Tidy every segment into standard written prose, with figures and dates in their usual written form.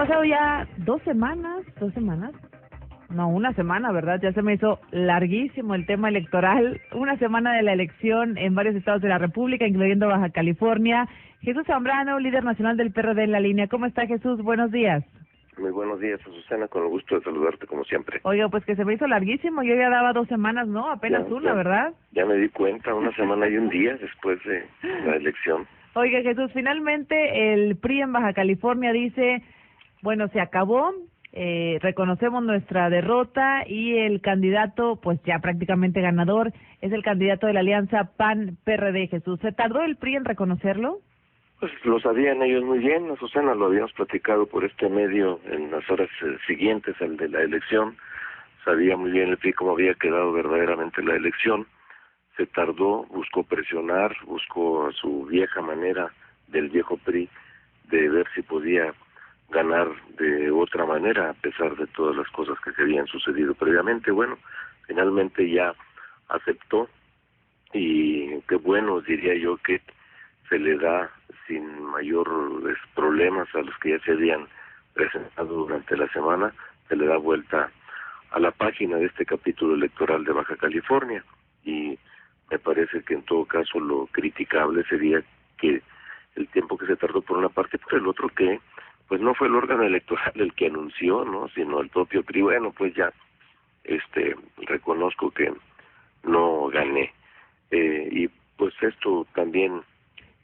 pasado ya 2 semanas, no, una semana, ¿verdad? Ya se me hizo larguísimo el tema electoral, una semana de la elección en varios estados de la República, incluyendo Baja California. Jesús Zambrano, líder nacional del PRD en la línea. ¿Cómo está, Jesús? Buenos días. Muy buenos días, Azucena, con el gusto de saludarte como siempre. Oiga, pues que se me hizo larguísimo, yo ya daba 2 semanas, ¿no? Apenas una, ¿verdad? Ya me di cuenta, una semana y un día después de la elección. Oiga, Jesús, finalmente el PRI en Baja California dice, bueno, se acabó, reconocemos nuestra derrota y el candidato, pues ya prácticamente ganador, es el candidato de la alianza PAN-PRD, Jesús. ¿Se tardó el PRI en reconocerlo? Pues lo sabían ellos muy bien, Azucena, lo habíamos platicado por este medio en las horas siguientes al de la elección. Sabía muy bien el PRI cómo había quedado verdaderamente la elección. Se tardó, buscó presionar, buscó a su vieja manera del viejo PRI de ver si podía ganar de otra manera a pesar de todas las cosas que se habían sucedido previamente. Bueno, finalmente ya aceptó y qué bueno, diría yo, que se le da sin mayores problemas a los que ya se habían presentado durante la semana, se le da vuelta a la página de este capítulo electoral de Baja California, y me parece que en todo caso lo criticable sería que el tiempo que se tardó por una parte, por el otro que pues no fue el órgano electoral el que anunció, no, sino el propio PRI. Bueno, pues ya reconozco que no gané, y pues esto también.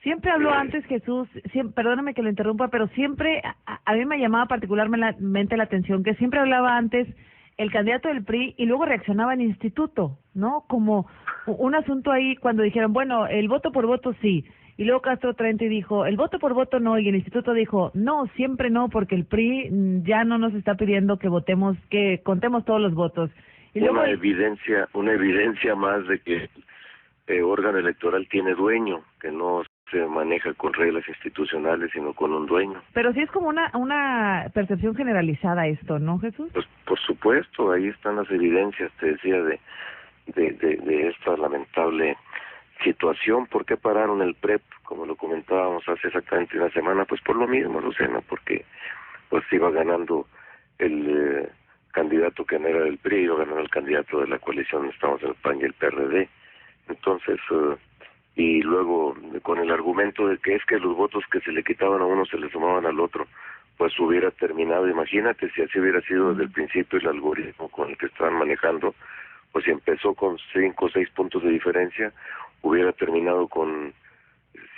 Siempre habló antes, Jesús, perdóname que lo interrumpa, pero siempre, a mí me llamaba particularmente la atención que siempre hablaba antes el candidato del PRI y luego reaccionaba el instituto, ¿no? Como un asunto ahí cuando dijeron, bueno, el voto por voto sí, y luego Castro Trento dijo, el voto por voto no, y el instituto dijo, no, siempre no, porque el PRI ya no nos está pidiendo que votemos, que contemos todos los votos. Y luego una evidencia más de que el órgano electoral tiene dueño, que no se maneja con reglas institucionales, sino con un dueño. Pero sí es como una percepción generalizada esto, ¿no, Jesús? Pues por supuesto, ahí están las evidencias, te decía, de esta lamentable situación. ¿Por qué pararon el PREP? Como lo comentábamos hace exactamente una semana, pues por lo mismo, Lucena, porque pues iba ganando el candidato que no era del PRI, iba ganando el candidato de la coalición, estamos en el PAN y el PRD. Entonces, y luego con el argumento de que es que los votos que se le quitaban a uno se le sumaban al otro, pues hubiera terminado, imagínate si así hubiera sido desde el principio el algoritmo con el que estaban manejando, pues si empezó con 5 o 6 puntos de diferencia, hubiera terminado con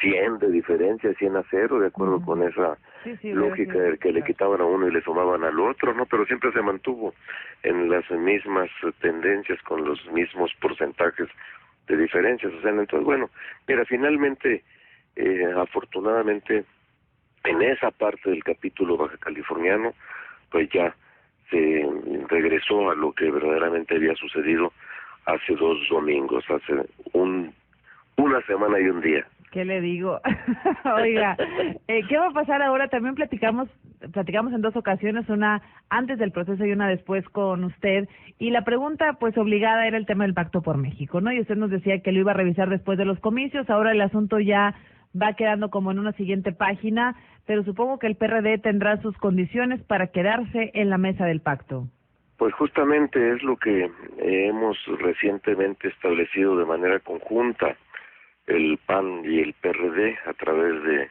100 de diferencia, 100-0, de acuerdo con esa lógica de que le quitaban a uno y le sumaban al otro, ¿no? Pero siempre se mantuvo en las mismas tendencias, con los mismos porcentajes de diferencias. O sea, entonces, bueno, mira, finalmente, afortunadamente, en esa parte del capítulo baja californiano, pues ya se regresó a lo que verdaderamente había sucedido hace 2 domingos, hace una semana y un día. ¿Qué le digo? Oiga, ¿qué va a pasar ahora? También platicamos en 2 ocasiones, una antes del proceso y una después con usted, y la pregunta pues obligada era el tema del Pacto por México, ¿no? Y usted nos decía que lo iba a revisar después de los comicios. Ahora el asunto ya va quedando como en una siguiente página, pero supongo que el PRD tendrá sus condiciones para quedarse en la mesa del pacto. Pues justamente es lo que hemos recientemente establecido de manera conjunta el PAN y el PRD a través de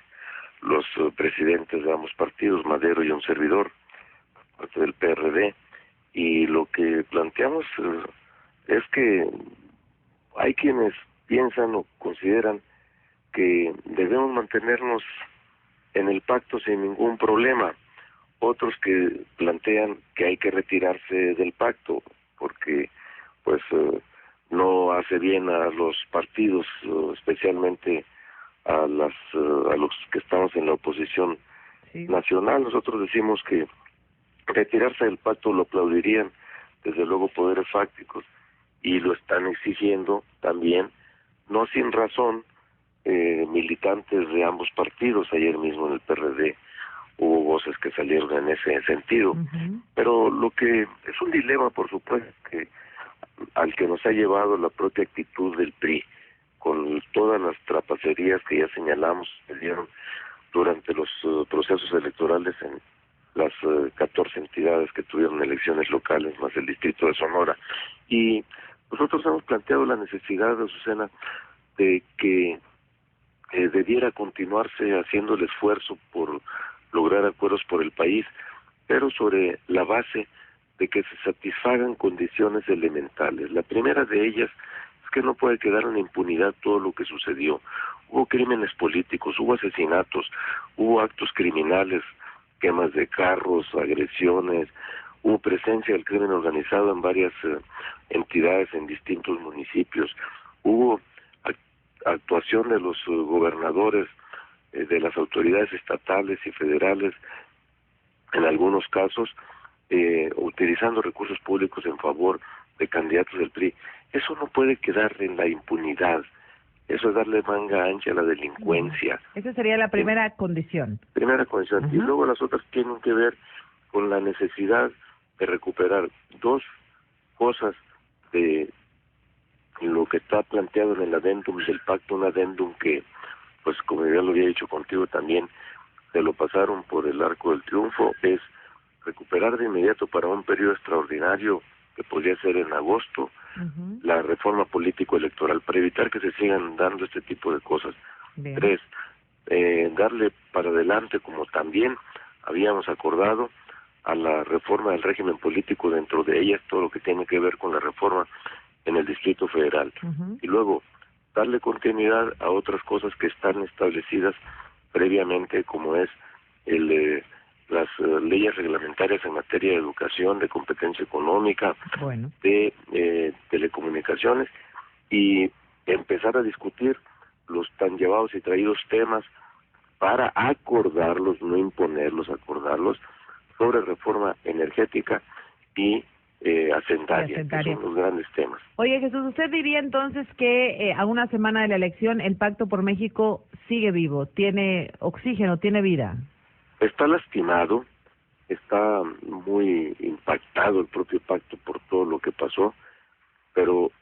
los presidentes de ambos partidos, Madero y un servidor, parte del PRD, y lo que planteamos es que hay quienes piensan o consideran que debemos mantenernos en el pacto sin ningún problema, otros que plantean que hay que retirarse del pacto porque pues no hace bien a los partidos, especialmente a los que estamos en la oposición nacional. Nosotros decimos que retirarse del pacto lo aplaudirían desde luego poderes fácticos y lo están exigiendo también, no sin razón, militantes de ambos partidos. Ayer mismo en el PRD hubo voces que salieron en ese sentido. Pero lo que es un dilema, por supuesto, que al que nos ha llevado la propia actitud del PRI, con todas las trapacerías que ya señalamos, se dieron durante los procesos electorales en las entidades que tuvieron elecciones locales, más el Distrito de Sonora. Y nosotros hemos planteado la necesidad, Azucena, de que debiera continuarse haciendo el esfuerzo por lograr acuerdos por el país, pero sobre la base de que se satisfagan condiciones elementales. La primera de ellas es que no puede quedar en impunidad todo lo que sucedió. Hubo crímenes políticos, hubo asesinatos, hubo actos criminales, quemas de carros, agresiones, hubo presencia del crimen organizado en varias entidades en distintos municipios, hubo actuación de los gobernadores, de las autoridades estatales y federales, en algunos casos, utilizando recursos públicos en favor de candidatos del PRI. Eso no puede quedar en la impunidad. Eso es darle manga ancha a la delincuencia. Esa sería la primera condición. Primera condición. Y luego las otras tienen que ver con la necesidad de recuperar dos cosas de lo que está planteado en el adendum del pacto, un adendum que, pues como ya lo había dicho contigo también, se lo pasaron por el arco del triunfo, es recuperar de inmediato para un periodo extraordinario que podría ser en agosto, la reforma político-electoral para evitar que se sigan dando este tipo de cosas. Bien. 3, darle para adelante, como también habíamos acordado, a la reforma del régimen político, dentro de ellas todo lo que tiene que ver con la reforma en el Distrito Federal. Y luego darle continuidad a otras cosas que están establecidas previamente, como es las leyes reglamentarias en materia de educación, de competencia económica, de telecomunicaciones, y empezar a discutir los tan llevados y traídos temas para acordarlos, no imponerlos, acordarlos, sobre reforma energética y hacendaria, que son los grandes temas. Oye, Jesús, ¿usted diría entonces que a una semana de la elección el Pacto por México sigue vivo, tiene oxígeno, tiene vida? Está lastimado, está muy impactado el propio pacto por todo lo que pasó, pero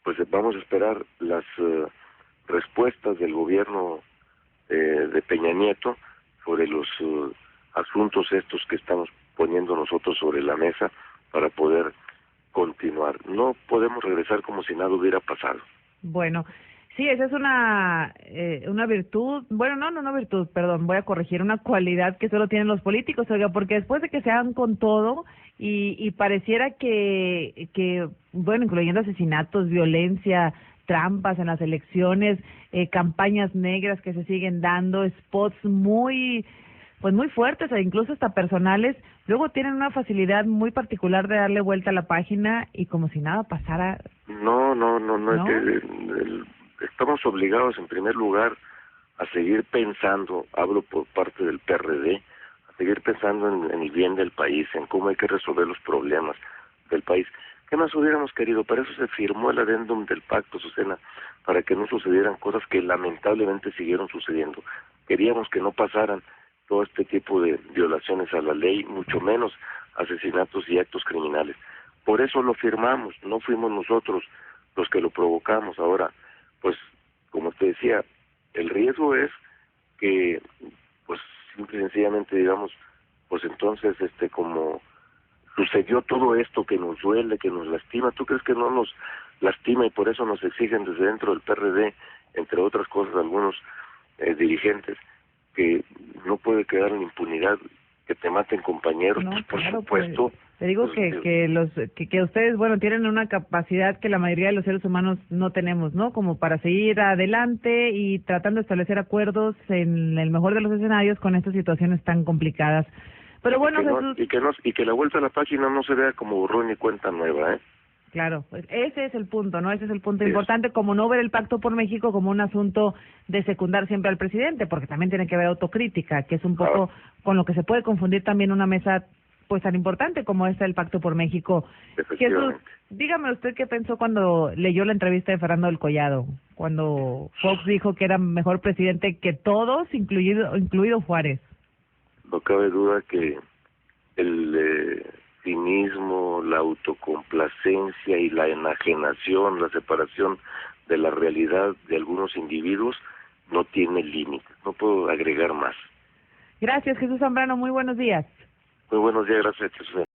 pues vamos a esperar las respuestas del gobierno de Peña Nieto sobre los asuntos estos que estamos poniendo nosotros sobre la mesa para poder continuar. No podemos regresar como si nada hubiera pasado. Bueno, sí, esa es una virtud, bueno, no virtud, perdón, voy a corregir, una cualidad que solo tienen los políticos, oiga, porque después de que se hagan con todo y pareciera que, bueno, incluyendo asesinatos, violencia, trampas en las elecciones, campañas negras que se siguen dando, spots muy fuertes e incluso hasta personales, luego tienen una facilidad muy particular de darle vuelta a la página y como si nada pasara. No, es que estamos obligados en primer lugar a seguir pensando, hablo por parte del PRD, a seguir pensando en el bien del país, en cómo hay que resolver los problemas del país. ¿Qué más hubiéramos querido? Para eso se firmó el adendum del pacto, Azucena, para que no sucedieran cosas que lamentablemente siguieron sucediendo. Queríamos que no pasaran todo este tipo de violaciones a la ley, mucho menos asesinatos y actos criminales. Por eso lo firmamos, no fuimos nosotros los que lo provocamos. Ahora, pues, como te decía, el riesgo es que, pues, simple y sencillamente, digamos, pues entonces, como sucedió todo esto que nos duele, que nos lastima, ¿tú crees que no nos lastima y por eso nos exigen desde dentro del PRD, entre otras cosas, algunos dirigentes, que no puede quedar en impunidad, que te maten compañeros? No, pues por claro, supuesto. Pues, te digo que ustedes, bueno, tienen una capacidad que la mayoría de los seres humanos no tenemos, ¿no? Como para seguir adelante y tratando de establecer acuerdos en el mejor de los escenarios con estas situaciones tan complicadas. Pero bueno, Jesús, y que la vuelta a la página no se vea como borrón y cuenta nueva, ¿eh? Claro, pues ese es el punto, ¿no? Ese es el punto importante, como no ver el Pacto por México como un asunto de secundar siempre al presidente, porque también tiene que haber autocrítica, que es un poco con lo que se puede confundir también una mesa pues tan importante como esta del Pacto por México. Jesús, dígame usted qué pensó cuando leyó la entrevista de Fernando del Collado, cuando Fox dijo que era mejor presidente que todos, incluido Juárez. No cabe duda que el cinismo, la autocomplacencia y la enajenación, la separación de la realidad de algunos individuos no tiene límite. No puedo agregar más. Gracias, Jesús Zambrano. Muy buenos días. Muy buenos días, gracias, Jesús.